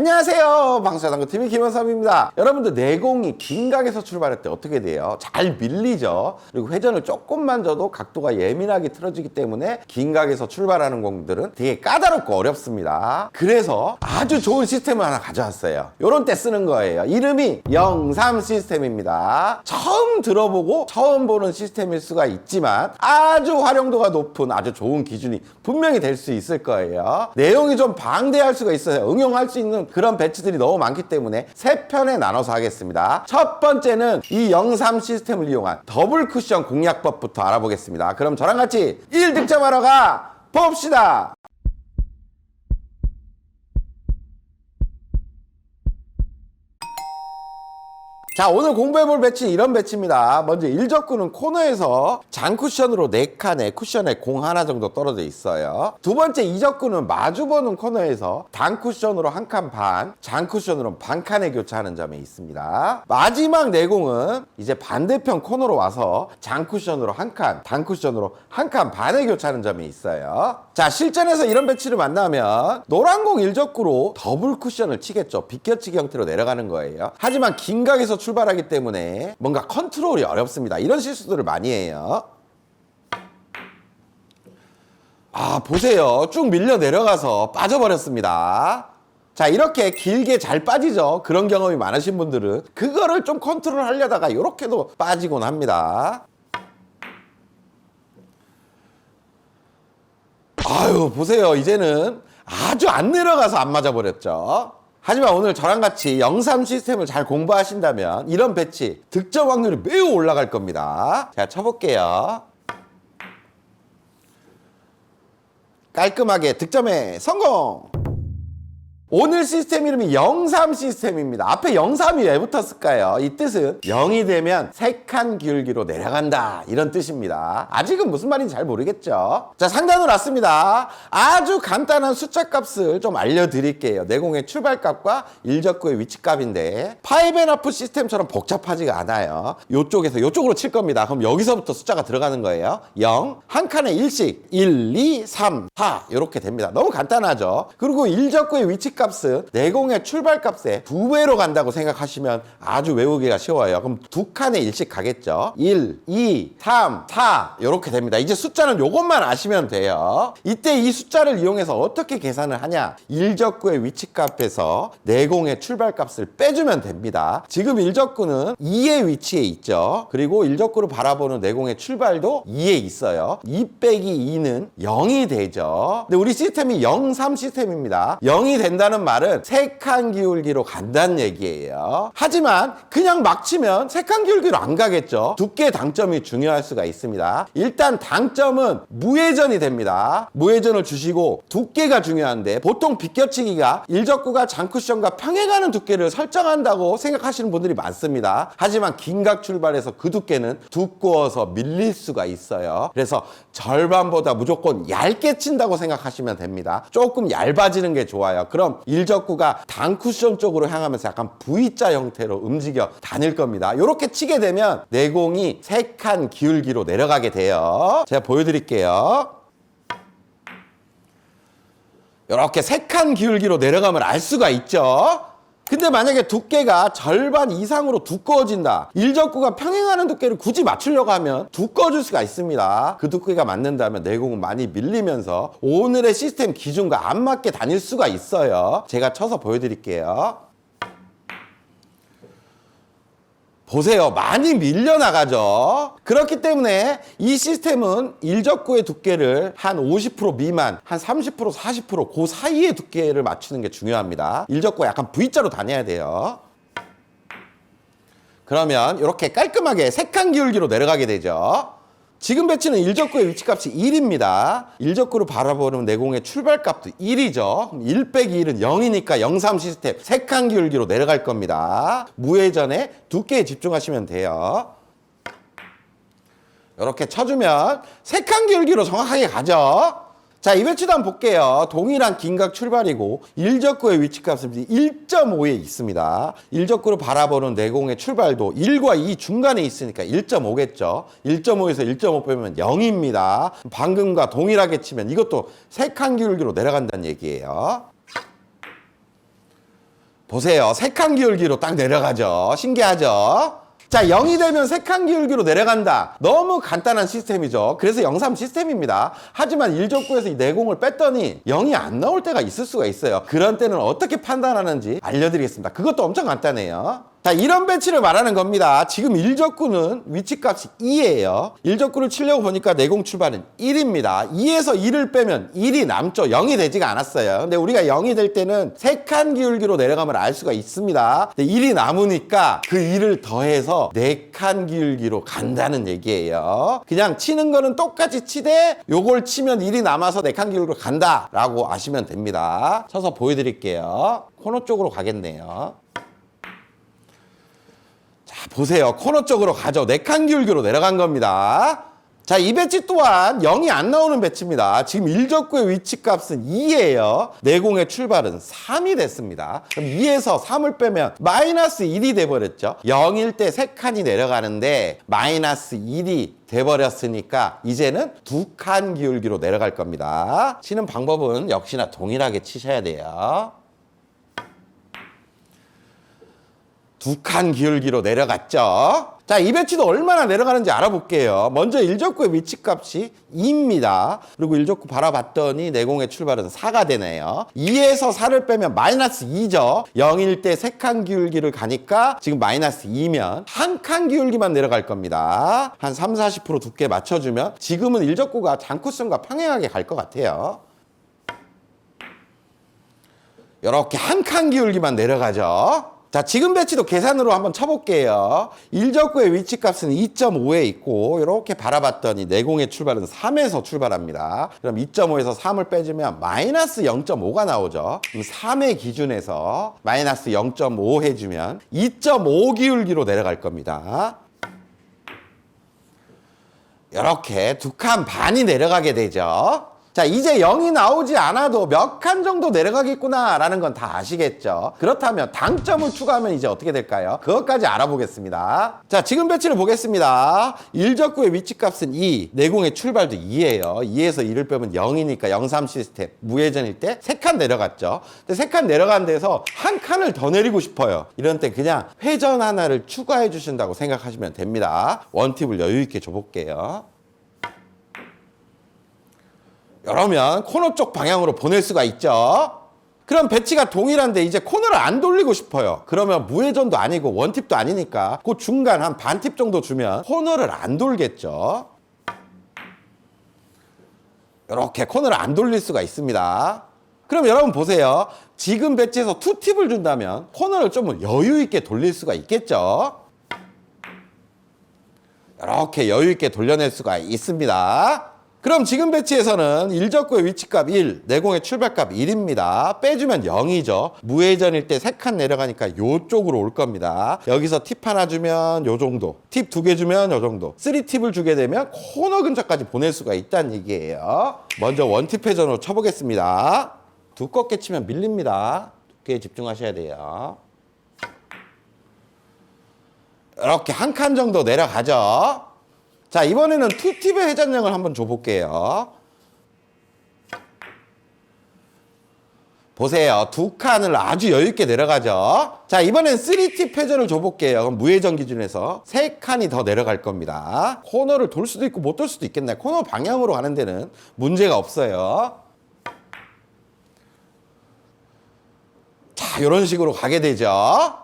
안녕하세요, 방수자전거TV 김원삼입니다. 여러분들 내공이 긴 각에서 출발할 때 어떻게 돼요? 잘 밀리죠. 그리고 회전을 조금만 줘도 각도가 예민하게 틀어지기 때문에 긴 각에서 출발하는 공들은 되게 까다롭고 어렵습니다. 그래서 아주 좋은 시스템을 하나 가져왔어요. 요런 때 쓰는 거예요. 이름이 03 시스템입니다. 처음 들어보고 처음 보는 시스템일 수가 있지만 아주 활용도가 높은 아주 좋은 기준이 분명히 될 수 있을 거예요. 내용이 좀 방대할 수가 있어요. 응용할 수 있는 그런 배치들이 너무 많기 때문에 세 편에 나눠서 하겠습니다. 첫 번째는 이 03 시스템을 이용한 더블 쿠션 공략법부터 알아보겠습니다. 그럼 저랑 같이 1득점하러 가 봅시다. 자, 오늘 공부해볼 배치는 이런 배치입니다. 먼저 1적구는 코너에서 장쿠션으로 4칸에 쿠션에 공 하나 정도 떨어져 있어요. 두 번째 2적구는 마주보는 코너에서 단쿠션으로 1칸 반, 장쿠션으로 반칸에 교차하는 점에 있습니다. 마지막 4공은 이제 반대편 코너로 와서 장쿠션으로 1칸, 단쿠션으로 1칸 반에 교차하는 점에 있어요. 자, 실전에서 이런 배치를 만나면 노란 공 1적구로 더블 쿠션을 치겠죠. 비껴치기 형태로 내려가는 거예요. 하지만 긴 각에서 출발하기 때문에 뭔가 컨트롤이 어렵습니다. 이런 실수들을 많이 해요. 아, 보세요. 쭉 밀려 내려가서 빠져버렸습니다. 자, 이렇게 길게 잘 빠지죠. 그런 경험이 많으신 분들은 그거를 좀 컨트롤 하려다가 이렇게도 빠지곤 합니다. 아유, 보세요. 이제는 아주 안 내려가서 안 맞아버렸죠. 하지만 오늘 저랑 같이 03 시스템을 잘 공부하신다면 이런 배치 득점 확률이 매우 올라갈 겁니다. 자, 쳐볼게요. 깔끔하게 득점에 성공! 오늘 시스템 이름이 03 시스템입니다. 앞에 03이 왜 붙었을까요? 이 뜻은 0이 되면 3칸 기울기로 내려간다, 이런 뜻입니다. 아직은 무슨 말인지 잘 모르겠죠. 자, 상단으로 왔습니다. 아주 간단한 숫자 값을 좀 알려드릴게요. 내공의 출발값과 1적구의 위치값인데 5&하프 시스템처럼 복잡하지가 않아요. 요쪽에서 요쪽으로 칠 겁니다. 그럼 여기서부터 숫자가 들어가는 거예요. 0, 한 칸에 1씩 1, 2, 3, 4 이렇게 됩니다. 너무 간단하죠. 그리고 1적구의 위치 값은 내공의 출발값의 2배로 간다고 생각하시면 아주 외우기가 쉬워요. 그럼 2칸에 1씩 가겠죠. 1, 2, 3, 4 이렇게 됩니다. 이제 숫자는 요것만 아시면 돼요. 이때 이 숫자를 이용해서 어떻게 계산을 하냐? 1적구의 위치값에서 내공의 출발값을 빼주면 됩니다. 지금 1적구는 2의 위치에 있죠. 그리고 1적구를 바라보는 내공의 출발도 2에 있어요. 2 빼기 2는 0이 되죠. 근데 우리 시스템이 03 시스템입니다. 0이 된다는 말은 3칸 기울기로 간다는 얘기예요. 하지만 그냥 막 치면 3칸 기울기로 안 가겠죠. 두께의 당점이 중요할 수가 있습니다. 일단 당점은 무회전이 됩니다. 무회전을 주시고 두께가 중요한데 보통 비껴치기가 1적구가 장쿠션과 평행하는 두께를 설정한다고 생각하시는 분들이 많습니다. 하지만 긴각 출발해서 그 두께는 두꺼워서 밀릴 수가 있어요. 그래서 절반보다 무조건 얇게 친다고 생각하시면 됩니다. 조금 얇아지는 게 좋아요. 그럼 1적구가 단쿠션 쪽으로 향하면서 약간 V자 형태로 움직여 다닐 겁니다. 이렇게 치게 되면 내공이 3칸 기울기로 내려가게 돼요. 제가 보여드릴게요. 이렇게 3칸 기울기로 내려가면 알 수가 있죠. 근데 만약에 두께가 절반 이상으로 두꺼워진다. 1적구가 평행하는 두께를 굳이 맞추려고 하면 두꺼워질 수가 있습니다. 그 두께가 맞는다면 내공은 많이 밀리면서 오늘의 시스템 기준과 안 맞게 다닐 수가 있어요. 제가 쳐서 보여드릴게요. 보세요. 많이 밀려나가죠. 그렇기 때문에 이 시스템은 1적구의 두께를 한 50% 미만, 한 30%, 40% 그 사이의 두께를 맞추는 게 중요합니다. 1적구가 약간 V자로 다녀야 돼요. 그러면 이렇게 깔끔하게 3칸 기울기로 내려가게 되죠. 지금 배치는 1적구의 위치값이 1입니다. 1적구를 바라보는 내공의 출발값도 1이죠. 그럼 1 빼기 1은 0이니까 03 시스템 3칸 기울기로 내려갈 겁니다. 무회전에 두께에 집중하시면 돼요. 이렇게 쳐주면 3칸 기울기로 정확하게 가죠. 자, 이 배치도 한번 볼게요. 동일한 긴각 출발이고 1적구의 위치값은 1.5에 있습니다. 1적구를 바라보는 내공의 출발도 1과 2 중간에 있으니까 1.5겠죠. 1.5에서 1.5 빼면 0입니다. 방금과 동일하게 치면 이것도 3칸 기울기로 내려간다는 얘기예요. 보세요. 색한 기울기로 딱 내려가죠. 신기하죠? 자, 0이 되면 색한 기울기로 내려간다. 너무 간단한 시스템이죠. 그래서 0, 3 시스템입니다. 하지만 1족구에서 이 내공을 뺐더니 0이 안 나올 때가 있을 수가 있어요. 그런 때는 어떻게 판단하는지 알려드리겠습니다. 그것도 엄청 간단해요. 자, 이런 배치를 말하는 겁니다. 지금 1족구는 위치값이 2예요. 1족구를 치려고 보니까 내공 출발은 1입니다. 2에서 2를 빼면 1이 남죠. 0이 되지가 않았어요. 근데 우리가 0이 될 때는 색한 기울기로 내려가면 알 수가 있습니다. 근데 1이 남으니까 그 1을 더해서 4칸 기울기로 간다는 얘기예요. 그냥 치는 거는 똑같이 치되 요걸 치면 1이 남아서 4칸 기울기로 간다라고 아시면 됩니다. 쳐서 보여드릴게요. 코너 쪽으로 가겠네요. 자, 보세요. 코너 쪽으로 가죠. 4칸 기울기로 내려간 겁니다. 자, 이 배치 또한 0이 안 나오는 배치입니다. 지금 1족구의 위치값은 2예요. 내공의 출발은 3이 됐습니다. 그럼 2에서 3을 빼면 마이너스 1이 돼버렸죠. 0일 때 3칸이 내려가는데 마이너스 1이 돼버렸으니까 이제는 2칸 기울기로 내려갈 겁니다. 치는 방법은 역시나 동일하게 치셔야 돼요. 2칸 기울기로 내려갔죠. 자, 이 배치도 얼마나 내려가는지 알아볼게요. 먼저 1족구의 위치값이 2입니다. 그리고 1족구 바라봤더니 내공의 출발은 4가 되네요. 2에서 4를 빼면 마이너스 2죠. 0일 때 3칸 기울기를 가니까 지금 마이너스 2면 1칸 기울기만 내려갈 겁니다. 한 3, 40% 두께 맞춰주면 지금은 1족구가 장쿠션과 평행하게 갈 것 같아요. 이렇게 1칸 기울기만 내려가죠. 자, 지금 배치도 계산으로 한번 쳐볼게요. 1족구의 위치값은 2.5에 있고 이렇게 바라봤더니 내공의 출발은 3에서 출발합니다. 그럼 2.5에서 3을 빼주면 마이너스 0.5가 나오죠. 그럼 3의 기준에서 마이너스 0.5 해주면 2.5 기울기로 내려갈 겁니다. 이렇게 2칸 반이 내려가게 되죠. 자, 이제 0이 나오지 않아도 몇 칸 정도 내려가겠구나라는 건 다 아시겠죠? 그렇다면 당점을 추가하면 이제 어떻게 될까요? 그것까지 알아보겠습니다. 자, 지금 배치를 보겠습니다. 1족구의 위치값은 2, 내공의 출발도 2예요. 2에서 2를 빼면 0이니까 0, 3 시스템. 무회전일 때 3칸 내려갔죠. 근데 3칸 내려간 데서 한 칸을 더 내리고 싶어요. 이런 때 그냥 회전 하나를 추가해 주신다고 생각하시면 됩니다. 원팁을 여유 있게 줘볼게요. 이러면 코너 쪽 방향으로 보낼 수가 있죠. 그럼 배치가 동일한데 이제 코너를 안 돌리고 싶어요. 그러면 무회전도 아니고 원팁도 아니니까 그 중간 한 반팁 정도 주면 코너를 안 돌겠죠. 이렇게 코너를 안 돌릴 수가 있습니다. 그럼 여러분 보세요. 지금 배치에서 투팁을 준다면 코너를 좀 여유 있게 돌릴 수가 있겠죠. 이렇게 여유 있게 돌려낼 수가 있습니다. 그럼 지금 배치에서는 1족구의 위치값 1, 내공의 출발값 1입니다. 빼주면 0이죠. 무회전일 때 3칸 내려가니까 이쪽으로 올 겁니다. 여기서 팁 하나 주면 요 정도, 팁 2개 주면 요 정도, 3팁을 주게 되면 코너 근처까지 보낼 수가 있다는 얘기예요. 먼저 원팁 회전으로 쳐보겠습니다. 두껍게 치면 밀립니다. 두께에 집중하셔야 돼요. 이렇게 한 칸 정도 내려가죠. 자, 이번에는 투팁의 회전량을 한번 줘볼게요. 보세요. 2칸을 아주 여유있게 내려가죠. 자, 이번엔 3팁 회전을 줘볼게요. 그럼 무회전 기준에서 3칸이 더 내려갈 겁니다. 코너를 돌 수도 있고 못 돌 수도 있겠네. 코너 방향으로 가는 데는 문제가 없어요. 자, 이런 식으로 가게 되죠.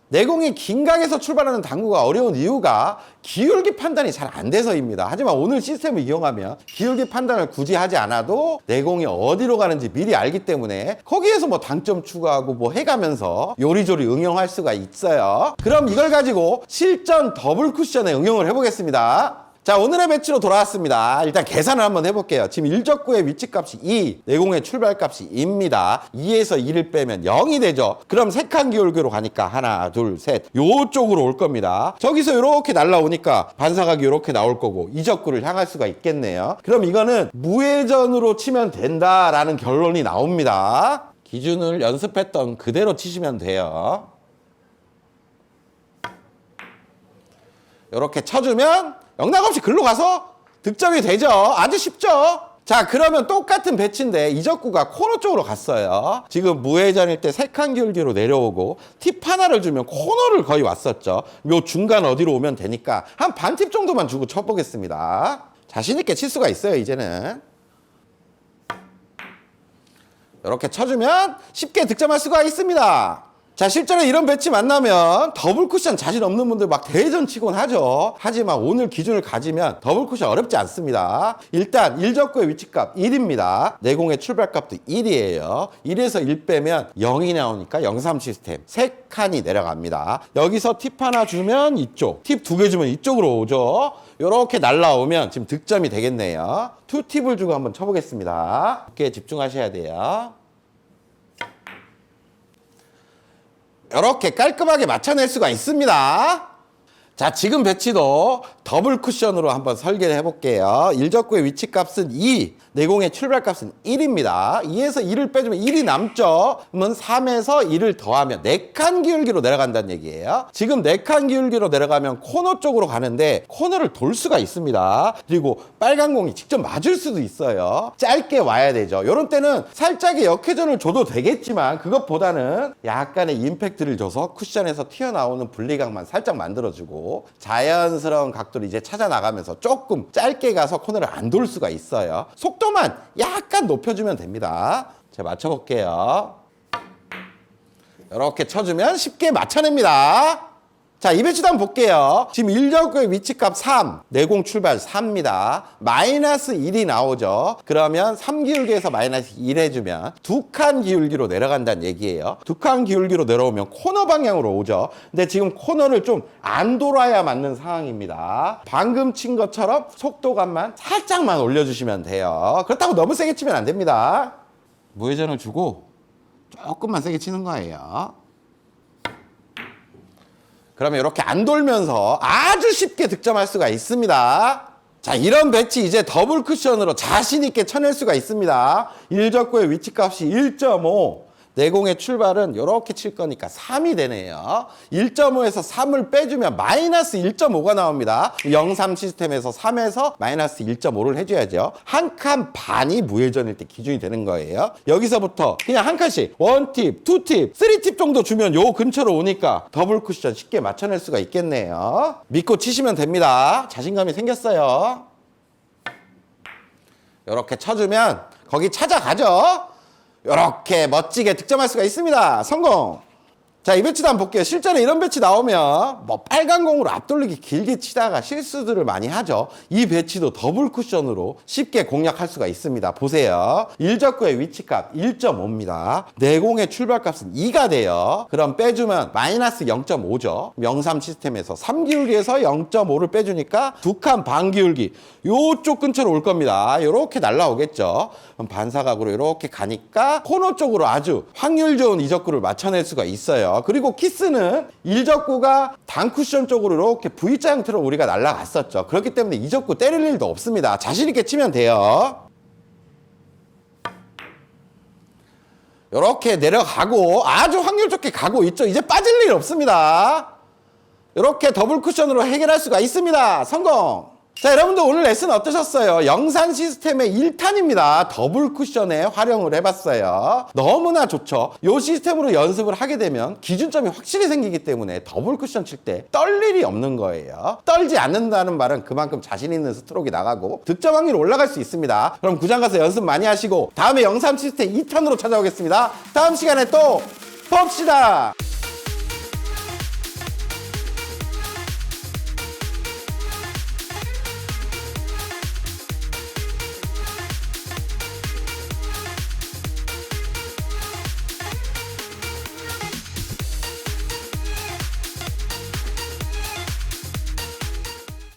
내공이 긴 각에서 출발하는 당구가 어려운 이유가 기울기 판단이 잘 안 돼서입니다. 하지만 오늘 시스템을 이용하면 기울기 판단을 굳이 하지 않아도 내공이 어디로 가는지 미리 알기 때문에 거기에서 뭐 당점 추가하고 뭐 해가면서 요리조리 응용할 수가 있어요. 그럼 이걸 가지고 실전 더블 쿠션에 응용을 해보겠습니다. 자, 오늘의 배치로 돌아왔습니다. 일단 계산을 한번 해볼게요. 지금 1족구의 위치값이 2, 내공의 출발값이 2입니다. 2에서 2를 빼면 0이 되죠. 그럼 3칸 기울기로 가니까 하나, 둘, 셋 요쪽으로 올 겁니다. 저기서 이렇게 날라오니까 반사각이 이렇게 나올 거고 이 족구를 향할 수가 있겠네요. 그럼 이거는 무회전으로 치면 된다라는 결론이 나옵니다. 기준을 연습했던 그대로 치시면 돼요. 이렇게 쳐주면 영락없이 글로 가서 득점이 되죠. 아주 쉽죠. 자, 그러면 똑같은 배치인데 이적구가 코너 쪽으로 갔어요. 지금 무회전일 때 3칸 기울기로 내려오고 팁 하나를 주면 코너를 거의 왔었죠. 요 중간 어디로 오면 되니까 한 반 팁 정도만 주고 쳐보겠습니다. 자신 있게 칠 수가 있어요, 이제는. 이렇게 쳐주면 쉽게 득점할 수가 있습니다. 자, 실제로 이런 배치 만나면 더블 쿠션 자신 없는 분들 막 대전 치곤 하죠. 하지만 오늘 기준을 가지면 더블 쿠션 어렵지 않습니다. 일단 1적구의 위치값 1입니다. 내공의 출발값도 1이에요. 1에서 1 빼면 0이 나오니까 0-3 시스템 3칸이 내려갑니다. 여기서 팁 하나 주면 이쪽, 팁 2개 주면 이쪽으로 오죠. 이렇게 날라오면 지금 득점이 되겠네요. 2팁을 주고 한번 쳐보겠습니다. 이렇게 집중하셔야 돼요. 이렇게 깔끔하게 맞춰낼 수가 있습니다. 자, 지금 배치도 더블 쿠션으로 한번 설계를 해볼게요. 1적구의 위치값은 2, 내공의 출발값은 1입니다. 2에서 2를 빼주면 1이 남죠. 그러면 3에서 2를 더하면 4칸 기울기로 내려간다는 얘기예요. 지금 4칸 기울기로 내려가면 코너 쪽으로 가는데 코너를 돌 수가 있습니다. 그리고 빨간 공이 직접 맞을 수도 있어요. 짧게 와야 되죠. 이런 때는 살짝의 역회전을 줘도 되겠지만 그것보다는 약간의 임팩트를 줘서 쿠션에서 튀어나오는 분리각만 살짝 만들어주고 자연스러운 각도를 이제 찾아 나가면서 조금 짧게 가서 코너를 안 돌 수가 있어요. 속도만 약간 높여주면 됩니다. 제가 맞춰볼게요. 이렇게 쳐주면 쉽게 맞춰냅니다. 자, 이 배치도 한번 볼게요. 지금 1적구의 위치값 3, 내공 출발 4입니다. 마이너스 1이 나오죠. 그러면 3기울기에서 마이너스 1 해주면 2칸 기울기로 내려간다는 얘기예요. 2칸 기울기로 내려오면 코너 방향으로 오죠. 근데 지금 코너를 좀 안 돌아야 맞는 상황입니다. 방금 친 것처럼 속도감만 살짝만 올려주시면 돼요. 그렇다고 너무 세게 치면 안 됩니다. 무회전을 주고 조금만 세게 치는 거예요. 그러면 이렇게 안 돌면서 아주 쉽게 득점할 수가 있습니다. 자, 이런 배치 이제 더블 쿠션으로 자신 있게 쳐낼 수가 있습니다. 1적구의 위치값이 1.5, 내공의 출발은 이렇게 칠 거니까 3이 되네요. 1.5에서 3을 빼주면 마이너스 1.5가 나옵니다. 0-3 시스템에서 3에서 마이너스 1.5를 해줘야죠. 한 칸 반이 무회전일 때 기준이 되는 거예요. 여기서부터 그냥 한 칸씩 1팁, 2팁, 3팁 정도 주면 요 근처로 오니까 더블 쿠션 쉽게 맞춰낼 수가 있겠네요. 믿고 치시면 됩니다. 자신감이 생겼어요. 이렇게 쳐주면 거기 찾아가죠. 이렇게 멋지게 득점할 수가 있습니다. 성공! 자, 이 배치도 한번 볼게요. 실제로 이런 배치 나오면 뭐 빨간 공으로 앞돌리기 길게 치다가 실수들을 많이 하죠. 이 배치도 더블 쿠션으로 쉽게 공략할 수가 있습니다. 보세요. 1적구의 위치값 1.5입니다. 내공의 출발값은 2가 돼요. 그럼 빼주면 마이너스 0.5죠. 0-3 시스템에서 3기울기에서 0.5를 빼주니까 2칸 반 기울기 요쪽 근처로 올 겁니다. 이렇게 날라오겠죠. 그럼 반사각으로 이렇게 가니까 코너 쪽으로 아주 확률 좋은 이적구를 맞춰낼 수가 있어요. 그리고 키스는 1적구가 단쿠션 쪽으로 이렇게 V자 형태로 우리가 날아갔었죠. 그렇기 때문에 이적구 때릴 일도 없습니다. 자신 있게 치면 돼요. 이렇게 내려가고 아주 확률 좋게 가고 있죠. 이제 빠질 일 없습니다. 이렇게 더블 쿠션으로 해결할 수가 있습니다. 성공! 자, 여러분들 오늘 레슨 어떠셨어요? 영산 시스템의 1탄입니다. 더블 쿠션에 활용을 해봤어요. 너무나 좋죠? 이 시스템으로 연습을 하게 되면 기준점이 확실히 생기기 때문에 더블 쿠션 칠 때 떨 일이 없는 거예요. 떨지 않는다는 말은 그만큼 자신 있는 스트로크가 나가고 득점 확률이 올라갈 수 있습니다. 그럼 구장 가서 연습 많이 하시고 다음에 영산 시스템 2탄으로 찾아오겠습니다. 다음 시간에 또 봅시다.